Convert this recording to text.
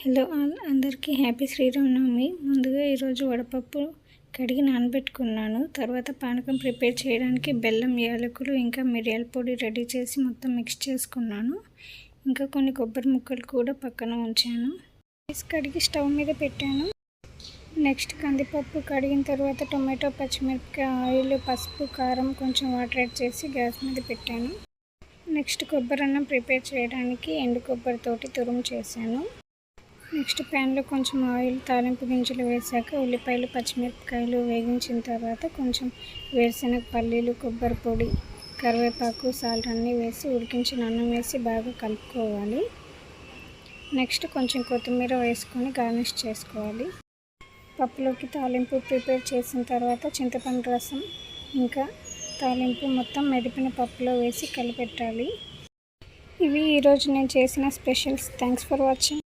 Hello all అందరికీ happy Sri Rama Navami. ముందుగా ఈరోజు వడపప్పు కడిగి నానబెట్టుకున్నాను. తర్వాత పానకం ప్రిపేర్ చేయడానికి బెల్లం, యాలకులు ఇంకా మిరియాల పొడి రెడీ చేసి మొత్తం మిక్స్ చేసుకున్నాను. ఇంకా కొన్ని కొబ్బరి ముక్కలు కూడా పక్కన ఉంచాను. రైస్ కడిగి స్టవ్ మీద పెట్టాను. నెక్స్ట్ కందిపప్పు కడిగిన తర్వాత టొమాటో, పచ్చిమిరపకాయ, ఆయిల్, పసుపు, కారం, కొంచెం వాటర్ యాడ్ చేసి గ్యాస్ మీద పెట్టాను. నెక్స్ట్ కొబ్బరి అన్నం ప్రిపేర్ చేయడానికి ఎండు కొబ్బరితోటి తురుము చేశాను. నెక్స్ట్ ప్యాన్లో కొంచెం ఆయిల్, తాలింపు గింజలు వేసాక ఉల్లిపాయలు, పచ్చిమిరపకాయలు వేగించిన తర్వాత కొంచెం వేరుశనగ పల్లీలు, కొబ్బరి పొడి, కరివేపాకు, సాల్ట్ అన్నీ వేసి ఉడికించిన అన్నం వేసి బాగా కలుపుకోవాలి. నెక్స్ట్ కొంచెం కొత్తిమీర వేసుకొని గార్నిష్ చేసుకోవాలి. పప్పులోకి తాలింపు ప్రిపేర్ చేసిన తర్వాత చింతపండు రసం ఇంకా తాలింపు మొత్తం మెదిపిన పప్పులో వేసి కలిపెట్టాలి. ఇవి ఈరోజు నేను చేసిన స్పెషల్స్. Thanks for watching.